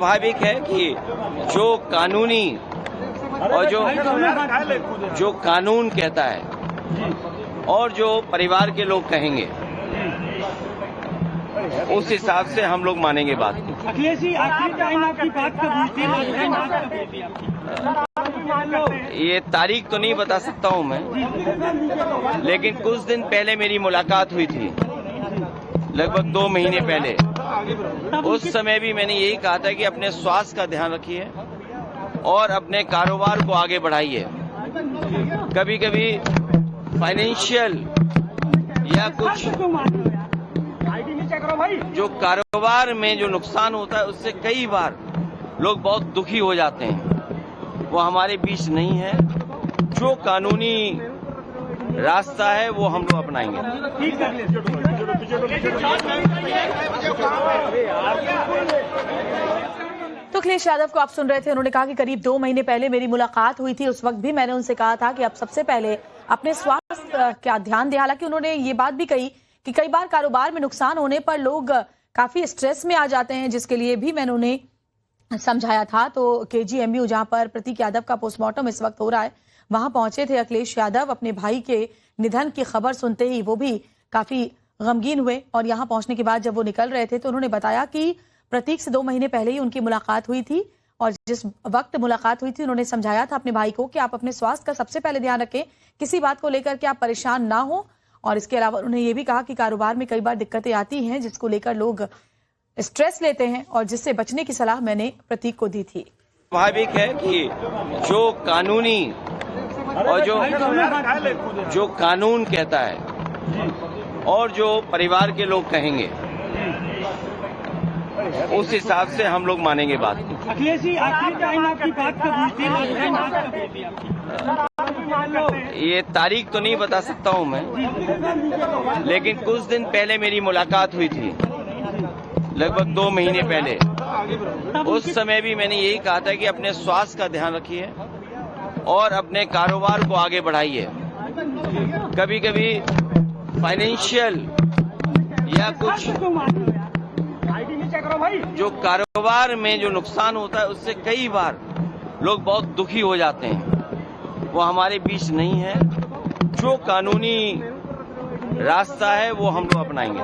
स्वाभाविक है कि जो कानूनी और जो कानून कहता है और जो परिवार के लोग कहेंगे उस हिसाब से हम लोग मानेंगे बात को। अखिलेश जी, आखिरी टाइम आपकी बात कब हुई थी? ये तारीख तो नहीं बता सकता हूं मैं, लेकिन कुछ दिन पहले मेरी मुलाकात हुई थी, लगभग 2 महीने पहले। उस समय भी मैंने यही कहा था कि अपने स्वास्थ्य का ध्यान रखिए और अपने कारोबार को आगे बढ़ाइए। कभी कभी फाइनेंशियल या कुछ जो कारोबार में जो नुकसान होता है उससे कई बार लोग बहुत दुखी हो जाते हैं, वो हमारे बीच नहीं है। जो कानूनी रास्ता है वो हम लोग अपनाएंगे। तो अखिलेश यादव को आप सुन रहे थे। उन्होंने कहा कि करीब 2 महीने पहले मेरी मुलाकात हुई थी, उस वक्त भी मैंने उनसे कहा था कि आप सबसे पहले अपने स्वास्थ्य का ध्यान दें। हालांकि उन्होंने ये बात भी कही कि कई बार कारोबार में नुकसान होने पर लोग काफी स्ट्रेस में आ जाते हैं, जिसके लिए भी मैंने उन्हें समझाया था। तो KGMU, जहां पर प्रतीक यादव का पोस्टमार्टम इस वक्त हो रहा है, वहां पहुंचे थे अखिलेश यादव। अपने भाई के निधन की खबर सुनते ही वो भी काफी गमगीन हुए और यहां पहुंचने के बाद जब वो निकल रहे थे तो उन्होंने बताया कि प्रतीक से 2 महीने पहले ही उनकी मुलाकात हुई थी और जिस वक्त मुलाकात हुई थी उन्होंने समझाया था अपने भाई को कि आप अपने स्वास्थ्य का सबसे पहले ध्यान रखें, किसी बात को लेकर के आप परेशान ना हो। और इसके अलावा उन्होंने ये भी कहा कि कारोबार में कई बार दिक्कतें आती हैं जिसको लेकर लोग स्ट्रेस लेते हैं और जिससे बचने की सलाह मैंने प्रतीक को दी थी। स्वाभाविक है कि जो कानूनी और जो कानून कहता है और जो परिवार के लोग कहेंगे उस हिसाब से हम लोग मानेंगे बात को। अखिलेश जी, आखिरी टाइम आपकी बात कब हुई थी? ये तारीख तो नहीं बता सकता हूं मैं, लेकिन कुछ दिन पहले मेरी मुलाकात हुई थी, लगभग 2 महीने पहले। उस समय भी मैंने यही कहा था कि अपने स्वास्थ्य का ध्यान रखिए और अपने कारोबार को आगे बढ़ाइए। कभी कभी फाइनेंशियल या कुछ जो कारोबार में जो नुकसान होता है उससे कई बार लोग बहुत दुखी हो जाते हैं, वो हमारे बीच नहीं है। जो कानूनी रास्ता है वो हम लोग अपनाएंगे।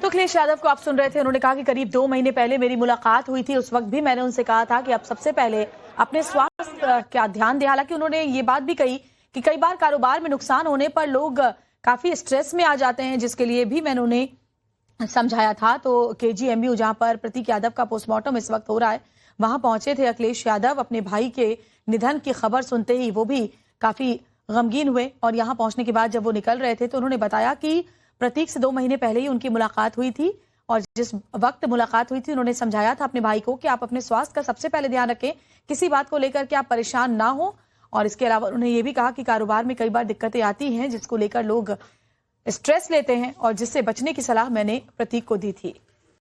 तो अखिलेश यादव को आप सुन रहे थे। उन्होंने कहा कि करीब 2 महीने पहले मेरी मुलाकात हुई थी, उस वक्त भी मैंने उनसे कहा था कि आप सबसे पहले अपने स्वास्थ्य का ध्यान दें। हालांकि उन्होंने ये बात भी कही कि कई बार कारोबार में नुकसान होने पर लोग काफी स्ट्रेस में आ जाते हैं, जिसके लिए भी मैंने उन्हें समझाया था। तो KGMU, जहां पर प्रतीक यादव का पोस्टमार्टम इस वक्त हो रहा है, वहां पहुंचे थे अखिलेश यादव। अपने भाई के निधन की खबर सुनते ही वो भी काफी गमगीन हुए और यहां पहुंचने के बाद जब वो निकल रहे थे तो उन्होंने बताया कि प्रतीक से 2 महीने पहले ही उनकी मुलाकात हुई थी और जिस वक्त मुलाकात हुई थी उन्होंने समझाया था अपने भाई को कि आप अपने स्वास्थ्य का सबसे पहले ध्यान रखें, किसी बात को लेकर के आप परेशान ना हो। और इसके अलावा उन्होंने ये भी कहा कि कारोबार में कई बार दिक्कतें आती हैं जिसको लेकर लोग स्ट्रेस लेते हैं और जिससे बचने की सलाह मैंने प्रतीक को दी थी।